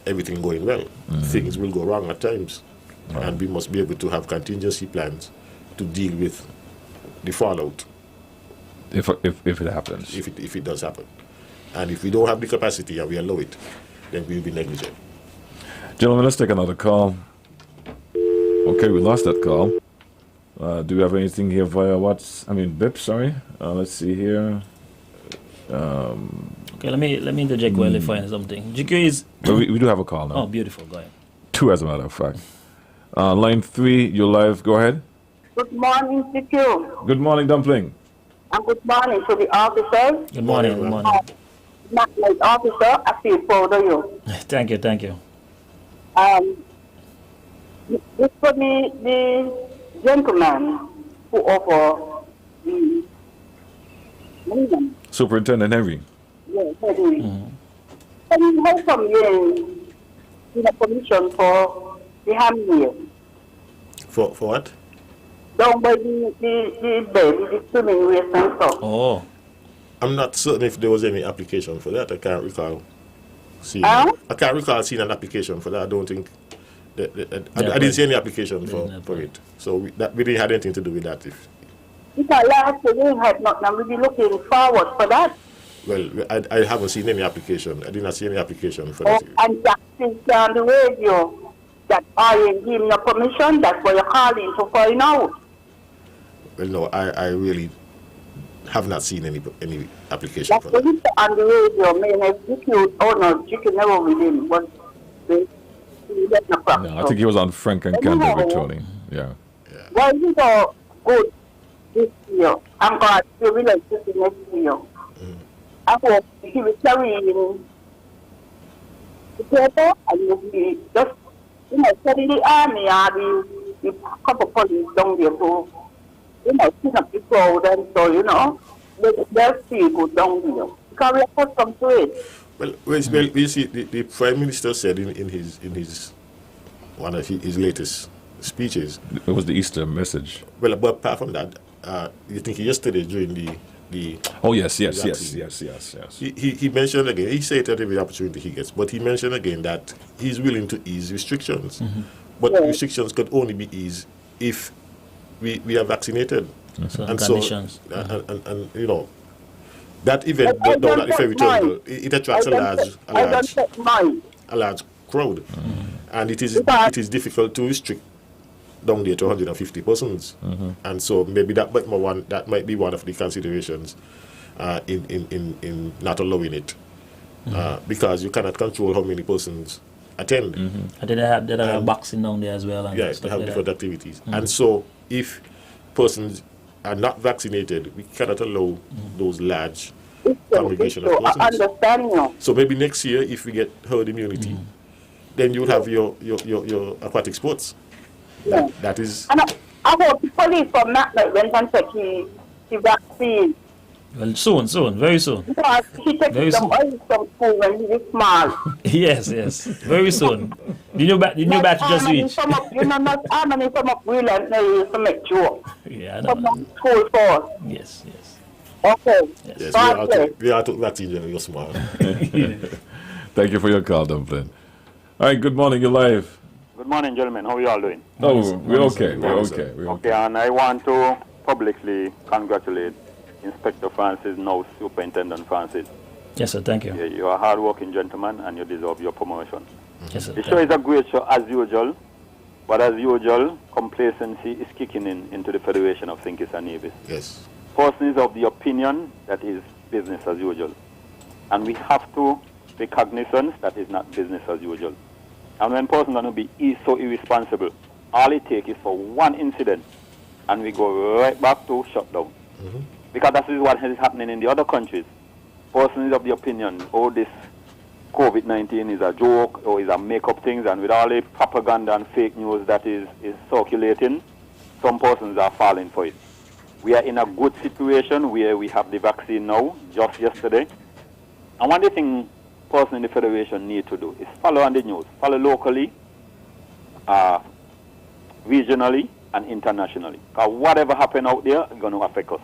everything going well. Things will go wrong at times. Right. And we must be able to have contingency plans to deal with the fallout. If it happens. If it does happen. And if we don't have the capacity and we allow it, then we'll be negligent. Gentlemen, let's take another call. Okay, we lost that call. Do we have anything here via BIP, sorry. Let's see here. Okay, let me interject while I find something. GQ is... Well, we do have a call now. Oh, beautiful. Go ahead. 2, as a matter of fact. Line 3, you're live. Go ahead. Good morning, GQ. Good morning, Dumpling. And good morning to the officers. Good morning. Good morning. Not like officer, I feel proud of you. Thank you. This for the gentleman who offer Superintendent Henry. Yes, Henry. How come you in a commission for the handmill? For what? Down by the bed, the swimming race and stuff. Oh. I'm not certain if there was any application for that. I can't recall seeing. Huh? I can't recall seeing an application for that. I don't think. I didn't see any application for it. So that really had anything to do with that. Because last year we had nothing. I'm really looking forward for that. Well, I haven't seen any application. I did not see any application for that. And Jack is on the radio that I ain't giving no permission. That's why you're calling to find out. Well, no, I really have not seen any application That's for what that. he said on the radio. May execute. Oh no, GQ never with him. But No, I think he was on Frank and Kendall with Tony. Yeah. Well, you know, good this year. I'm going to realize this next year. I hope he will carry in the paper and you'll be just, sending the army or the couple police down there to, clean up the crowd and so, there's people down there. Because we are accustomed to it. Well, you see, the Prime Minister said in his one of his latest speeches. It was the Easter message. Well, but apart from that, you think yesterday during the oh yes. He mentioned again. He said at every opportunity he gets, but he mentioned again that he's willing to ease restrictions, but restrictions could only be eased if we are vaccinated. And conditions. And that event down at the ferry terminal, it attracts a large crowd, and it is difficult to restrict down there to 150 persons, and so maybe that might be one of the considerations in not allowing it, because you cannot control how many persons attend. And then they have boxing down there as well. And yes, they have different activities, and so if persons are not vaccinated, we cannot allow those large congregation of persons. I understand you. So maybe next year, if we get herd immunity, then you'll have your aquatic sports. That is. And I hope the police from McNutt went and took the vaccine. Well, soon, very soon. Because he took some oil from school when he was small. yes, very soon. The new batch just reached. Not how many some of we learned now used to make joke. Yeah, I know. From school for. Yes. Okay. Yes, we are to vaccine when you're small. Thank you for your call, Dumpling. All right, good morning, you're live. Good morning, gentlemen. How are you all doing? Oh, we're okay. We're okay. And I want to publicly congratulate Inspector Francis, now Superintendent Francis. Yes, sir. Thank you. You're a hard-working gentleman, and you deserve your promotion. Yes, sir. The show is a great show, as usual. But as usual, complacency is kicking into the Federation of Thinkers and Nevis. Yes. Person is of the opinion that is business as usual. And we have to be cognizant that is not business as usual. And when person going to be so irresponsible, all it takes is for one incident, and we go right back to shutdown. Because that is what is happening in the other countries. Person is of the opinion, this COVID-19 is a joke or is a make-up things, and with all the propaganda and fake news that is circulating, some persons are falling for it. We are in a good situation where we have the vaccine now, just yesterday. And one of the things person in the Federation need to do is follow on the news, follow locally, regionally, and internationally. Because whatever happens out there is going to affect us.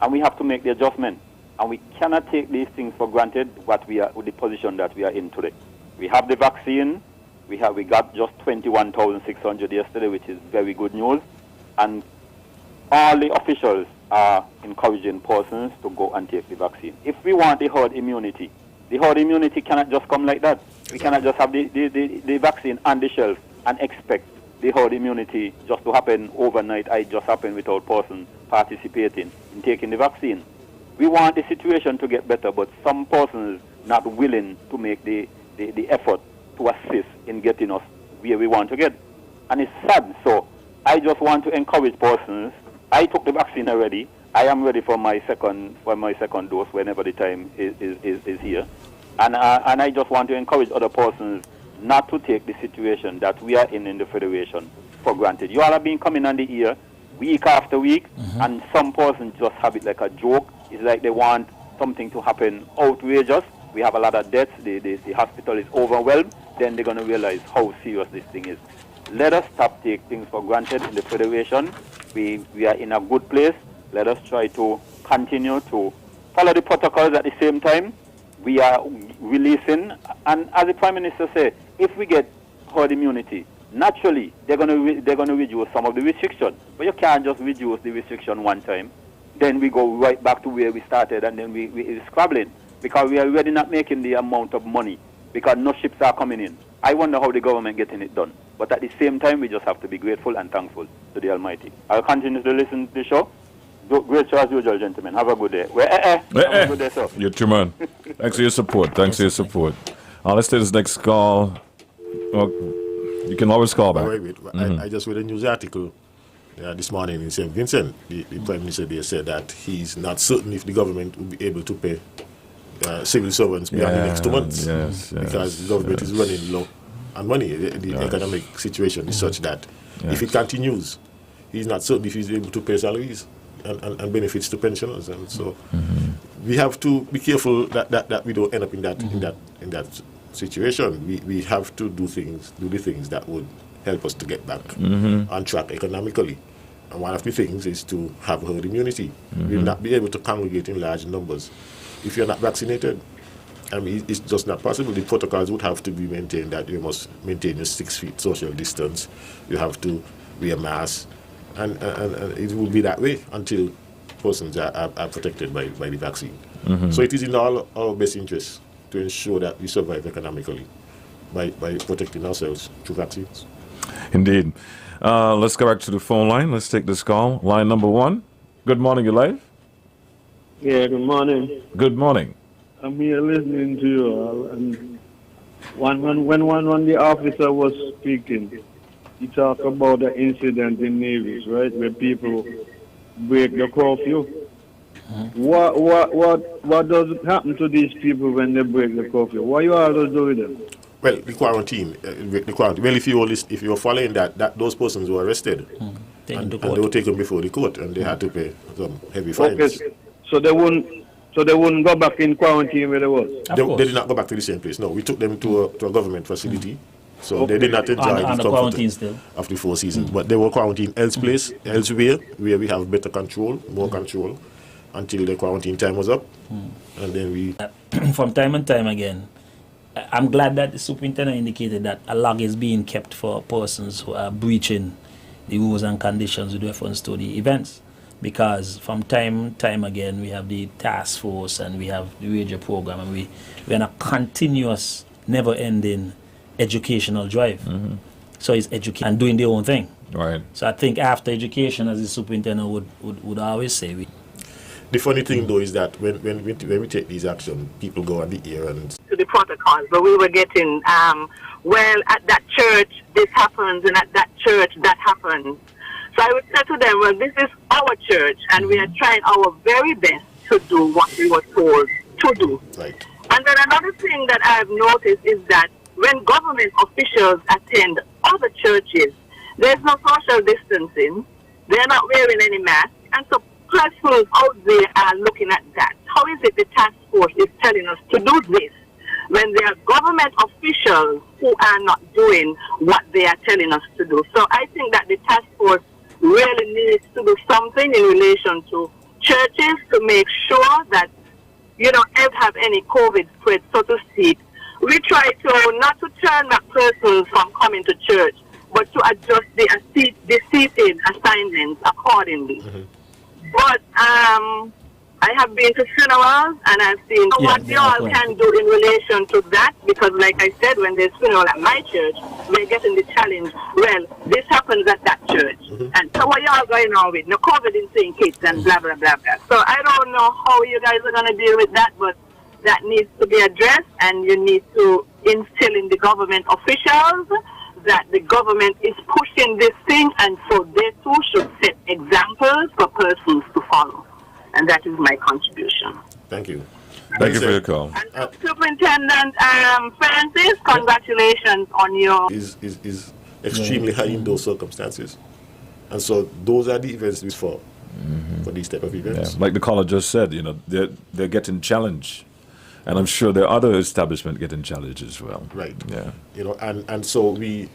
And we have to make the adjustment. And we cannot take these things for granted, what we are, with the position that we are in today. We have the vaccine. We got just 21,600 yesterday, which is very good news. And all the officials are encouraging persons to go and take the vaccine. If we want the herd immunity cannot just come like that. We cannot just have the vaccine on the shelf and expect the herd immunity just to happen overnight. It just happen without person participating in taking the vaccine. We want the situation to get better, but some persons not willing to make the effort to assist in getting us where we want to get. And it's sad. So I just want to encourage persons. I took the vaccine already. I am ready for my second dose whenever the time is here. And I just want to encourage other persons not to take the situation that we are in the Federation for granted. You all have been coming on the ear week after week, and some persons just have it like a joke. It's like they want something to happen outrageous. We have a lot of deaths. The hospital is overwhelmed. Then they're going to realize how serious this thing is. Let us stop taking things for granted in the Federation. We are in a good place. Let us try to continue to follow the protocols at the same time. We are releasing, and as the Prime Minister said, if we get herd immunity, naturally they're going to reduce some of the restriction. But you can't just reduce the restriction one time. Then we go right back to where we started, and then we're scrabbling because we are already not making the amount of money because no ships are coming in. I wonder how the government getting it done. But at the same time, we just have to be grateful and thankful to the Almighty. I'll continue to listen to the show. Great show as usual, gentlemen. Have a good day. Have a good day, sir. You too, man. Thanks for your support. Let's take this next call. Well, you can always call back. Wait. I just read a news article this morning in St. Vincent. The Prime Minister there said that he's not certain if the government will be able to pay civil servants beyond the next 2 months. Because the government is running low on money. The economic situation is such that if it continues, he's not certain if he's able to pay salaries and benefits to pensioners. And so we have to be careful that we don't end up in that situation. We have to do the things that would help us to get back on track economically. And one of the things is to have herd immunity. We'll not be able to congregate in large numbers if you're not vaccinated. I mean, it's just not possible. The protocols would have to be maintained that you must maintain your 6 feet social distance. You have to wear masks. And it will be that way until persons are protected by the vaccine. So it is in all our best interest to ensure that we survive economically by protecting ourselves through vaccines. Indeed. Let's go back to the phone line. Let's take this call. Line number 1. Good morning, you're live. Yeah, good morning. Good morning. I'm here listening to you all. And when the officer was speaking, he talked about the incident in Nevis, right, where people break the curfew. What does happen to these people when they break the curfew? What you all do with them? Well, the quarantine. Well, if you were following that those persons were arrested and they were taken before the court, and they had to pay some heavy fines. Okay, so they wouldn't go back in quarantine where they was. They did not go back to the same place. No, we took them to a government facility. So they did not enjoy the comfort of the 4 seasons. But they were quarantined elsewhere, where we have better control, more control, until the quarantine time was up. And then we... From time and time again, I'm glad that the superintendent indicated that a log is being kept for persons who are breaching the rules and conditions with reference to the events. Because from time again, we have the task force and we have the radio program, and we're in a continuous, never-ending educational drive. So it's education and doing their own thing. Right. So I think after education, as the superintendent would always say. The funny thing though is that when we take these actions, people go on the air and to the protocols, but we were getting well, at that church this happens, and at that church that happens. So I would say to them, well, this is our church, and we are trying our very best to do what we were told to do. Right. And then another thing that I've noticed is that when government officials attend other churches, there's no social distancing. They're not wearing any masks. And so persons out there are looking at that. How is it the task force is telling us to do this when there are government officials who are not doing what they are telling us to do? So I think that the task force really needs to do something in relation to churches to make sure that you don't have any COVID spread, so to speak. We try to not to turn back persons from coming to church, but to adjust the seating assignments accordingly. But I have been to funerals and I've seen what you all can do in relation to that, because like I said, when there's funeral at my church, we're getting the challenge, well, this happens at that church. And so what y'all going on with? No COVID in seeing kids and blah, blah, blah, blah. So I don't know how you guys are going to deal with that, but that needs to be addressed, and you need to instill in the government officials that the government is pushing this thing, and so they too should set examples for persons to follow. And that is my contribution. Thank you. Thank you for your call. And Superintendent Francis, congratulations on your... Is extremely high in those circumstances. And so those are the events for these type of events. Yeah. Like the caller just said, they're getting challenged. And I'm sure there are other establishments getting challenged as well. Right. Yeah. And so they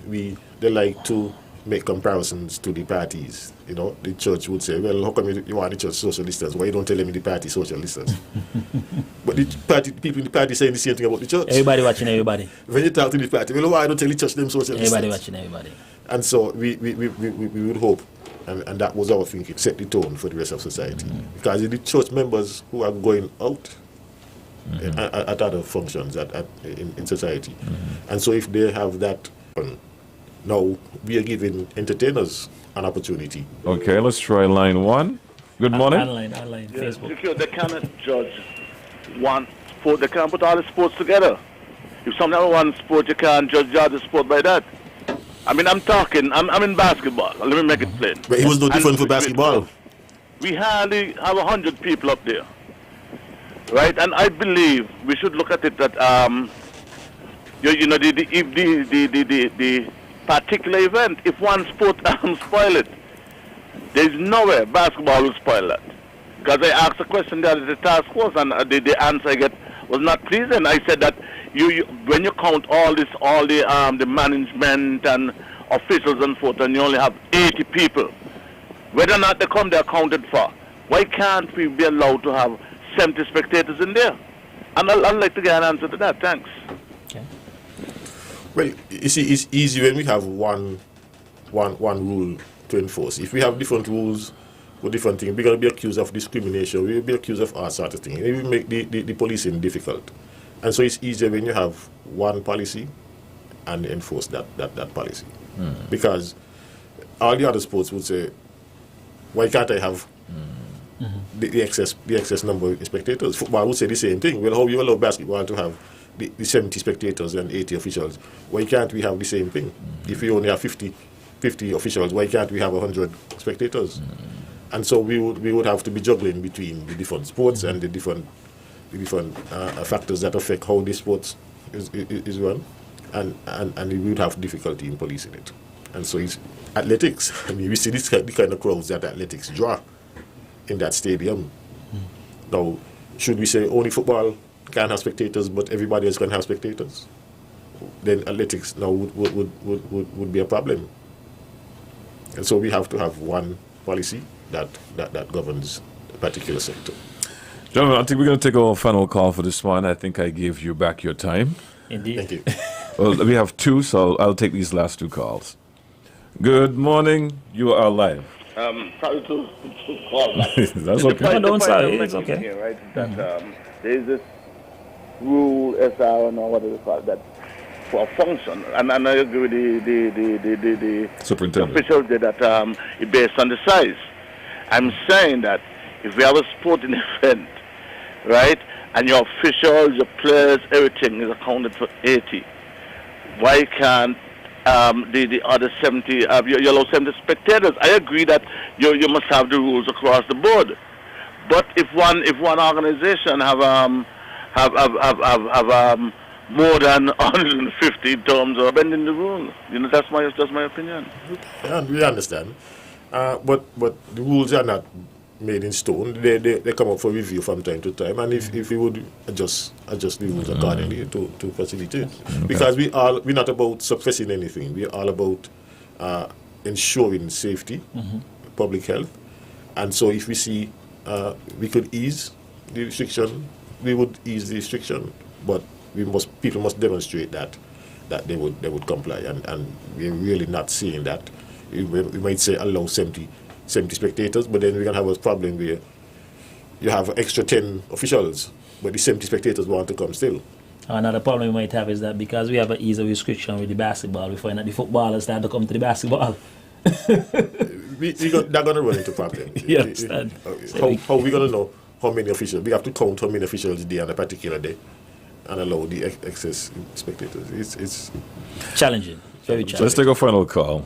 like to make comparisons to the parties. The church would say, well, how come you want the church social distance? Why you don't tell them the party social distance? But people in the party saying the same thing about the church. Everybody watching everybody. When you talk to the party, well, why don't tell the church them social distance? Everybody watching everybody. And so we would hope, and that was our thinking, set the tone for the rest of society. Because the church members who are going out at other functions in society. And so if they have that, now we are giving entertainers an opportunity. Okay, let's try line 1. Good morning. Online, Facebook. They cannot judge one sport. They can't put all the sports together. If someone has one sport, you can't judge the other sport by that. I mean, I'm in basketball. Let me make it plain. But it was no different for basketball. We hardly have 100 people up there. Right, and I believe we should look at it that the particular event, if one sport spoil it, there's nowhere basketball will spoil that. Because I asked a question there at the task force, and the answer I get was not pleasing. I said that you when you count all the management and officials and forth, and you only have 80 people, whether or not they come, they're accounted for. Why can't we be allowed to have 70 spectators in there? And I'd like to get an answer to that. Thanks. Okay. Well, you see, it's easy when we have one rule to enforce. If we have different rules for different things, we're going to be accused of discrimination. We'll be accused of all sorts of things. It will make the policing difficult. And so it's easier when you have one policy and enforce that policy. Because all the other sports would say, why can't I have the excess number of spectators? Football would say the same thing. Well, how you allow basketball to have the 70 spectators and 80 officials? Why can't we have the same thing? If we only have 50 officials, why can't we have 100 spectators? And so we would have to be juggling between the different sports and the different factors that affect how the sports is run, and we would have difficulty in policing it. And so it's athletics. I mean, we see the kind of crowds that athletics draw in that stadium. Now, should we say only football can have spectators, but everybody else can have spectators? Then athletics now would be a problem. And so we have to have one policy that governs a particular sector. Gentlemen, I think we're going to take our final call for this one. I think I gave you back your time. Indeed. Thank you. Well, we have 2, so I'll take these last 2 calls. Good morning. You are live. Sorry to call back. That's okay. Don't sorry. It's okay. Here, right? That there is this rule, SR, or what do they call it, that for a function, and I agree with the superintendent official did that it based on the size. I'm saying that if we have a sporting event, right, and your officials, your players, everything is accounted for 80, why can't the other 70, you allow 70 spectators? I agree that you must have the rules across the board, but if one organization have more than 150 terms or bending the rule, that's my opinion. Yeah, we understand, but the rules are not made in stone. They come up for review from time to time, and if we would adjust the rules accordingly to facilitate. Because we're not about suppressing anything. We're all about ensuring safety, public health, and so if we see we could ease the restriction, we would ease the restriction, but people must demonstrate that they would comply, and we're really not seeing that. We might say allow 70 spectators, but then we're going to have a problem where you have extra 10 officials, but the 70 spectators want to come still. Another problem we might have is that because we have an ease of restriction with the basketball, we find that the footballers start to come to the basketball. They're going to run into problems. You understand? How are we going to know how many officials? We have to count how many officials there on a particular day and allow the excess spectators. It's challenging. Very challenging. Let's take a final call.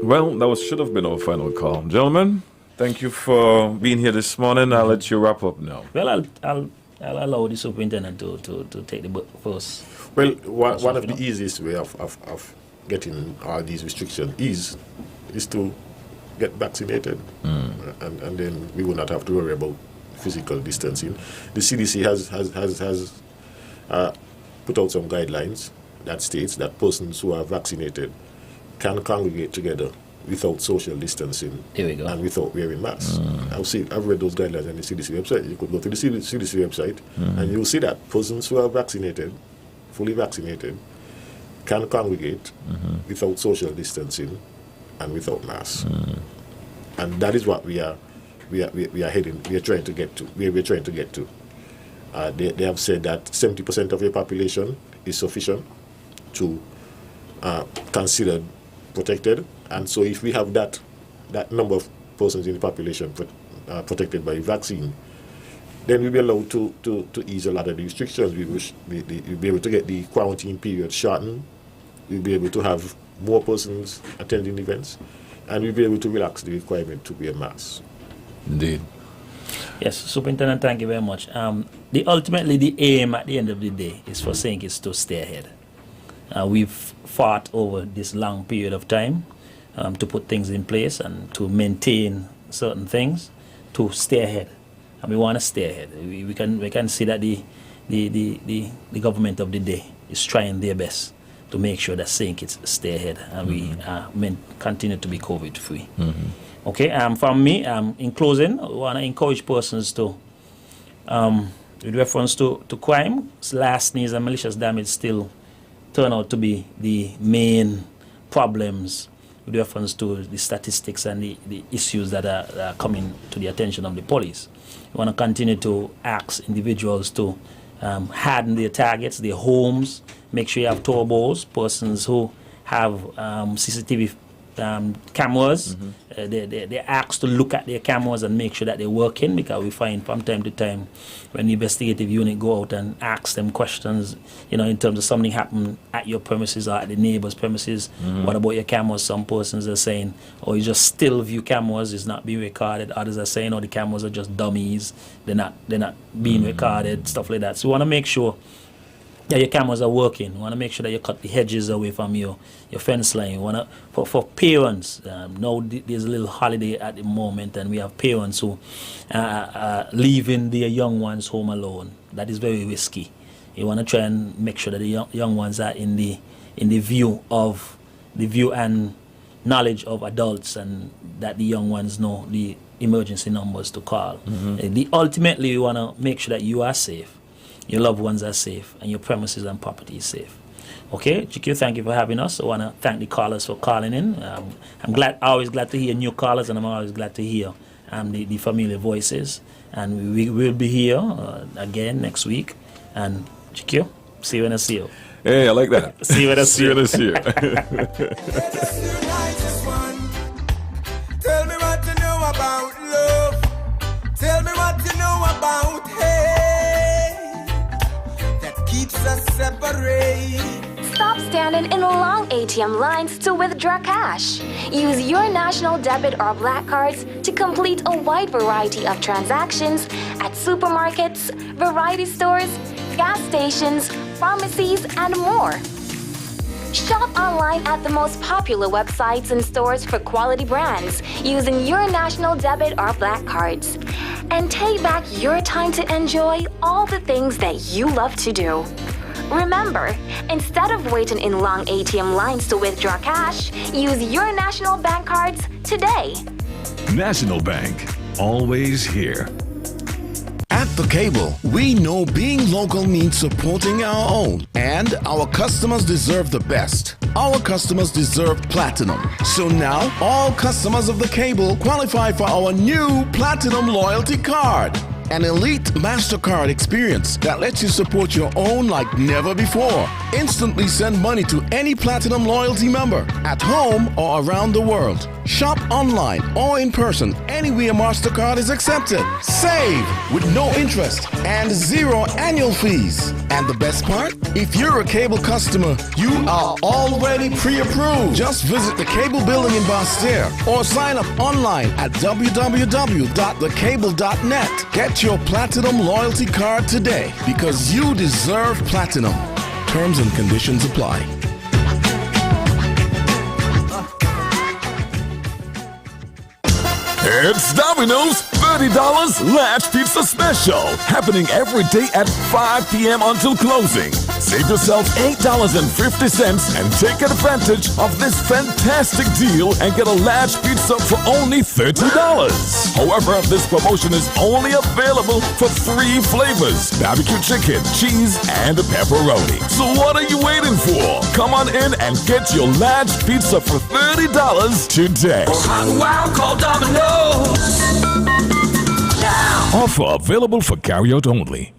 Well, that should have been our final call. Gentlemen, thank you for being here this morning. I'll let you wrap up now. Well, I'll allow the superintendent to take the first. Well, one of the easiest way of getting all these restrictions is to get vaccinated, and then we will not have to worry about physical distancing. The CDC has put out some guidelines that states that persons who are vaccinated can congregate together without social distancing and without wearing masks. I've read those guidelines on the CDC website. You could go to the CDC website and you'll see that persons who are vaccinated, fully vaccinated, can congregate without social distancing and without masks. And that is what we are heading. We are trying to get to. We're trying to get to. They have said that 70% of your population is sufficient to considered protected, and so if we have that number of persons in the population protected by vaccine, then we'll be allowed to ease a lot of the restrictions. We'll be able to get the quarantine period shortened. We'll be able to have more persons attending events, and we'll be able to relax the requirement to wear masks. Indeed. Yes, Superintendent, thank you very much. Ultimately, the aim at the end of the day is for St. Kitts to stay ahead. We've fought over this long period of time to put things in place and to maintain certain things to stay ahead, and we want to stay ahead. We can see that the government of the day is trying their best to make sure that St. Kitts stay ahead, and we continue to be COVID free. Okay. From me, in closing, I want to encourage persons to, with reference to crime, larcenies and malicious damage still turn out to be the main problems with reference to the statistics and the issues that are coming to the attention of the police. We want to continue to ask individuals to harden their targets, their homes, make sure you have turbos, persons who have CCTV cameras. They're asked to look at their cameras and make sure that they're working, because we find from time to time when the investigative unit go out and ask them questions, in terms of something happened at your premises or at the neighbor's premises. What about your cameras? Some persons are saying, you just still view cameras, it's not being recorded. Others are saying, the cameras are just dummies, they're not being recorded, stuff like that. So we want to make sure that your cameras are working. You want to make sure that you cut the hedges away from your fence line. You want to, for parents, now there's a little holiday at the moment, and we have parents who are leaving their young ones home alone. That is very risky. You want to try and make sure that the young ones are in the view and knowledge of adults, and that the young ones know the emergency numbers to call. Ultimately, we want to make sure that you are safe, your loved ones are safe, and your premises and property is safe. Okay, GQ, thank you for having us. I want to thank the callers for calling in. I'm always glad to hear new callers, and I'm always glad to hear the familiar voices. And we will be here again next week. And GQ, see you when I see you. Hey, I like that. See you when I see you. See you when I see you. Tell me what you know about love. Tell me what you know about hate that keeps us separate. Stop standing in long ATM lines to withdraw cash. Use your national debit or black cards to complete a wide variety of transactions at supermarkets, variety stores, gas stations, pharmacies, and more. Shop online at the most popular websites and stores for quality brands using your national debit or black cards. And take back your time to enjoy all the things that you love to do. Remember, instead of waiting in long ATM lines to withdraw cash, use your national bank cards today. National Bank, always here. At The Cable, we know being local means supporting our own, and our customers deserve the best. Our customers deserve platinum. So now, all customers of The Cable qualify for our new Platinum Loyalty Card. An elite MasterCard experience that lets you support your own like never before. Instantly send money to any Platinum Loyalty member at home or around the world. Shop online or in person anywhere MasterCard is accepted. Save with no interest and 0 annual fees. And the best part? If you're a Cable customer, you are already pre-approved. Just visit the Cable building in Bastere or sign up online at www.thecable.net. Get your Platinum Loyalty Card today because you deserve platinum. Terms and conditions apply. It's Domino's $30 Large Pizza Special, happening every day at 5 p.m. until closing. Save yourself $8.50 and take advantage of this fantastic deal and get a large pizza for only $30. However, this promotion is only available for 3 flavors: barbecue chicken, cheese, and pepperoni. So what are you waiting for? Come on in and get your large pizza for $30 today. Wow, call Domino's. Offer available for carryout only.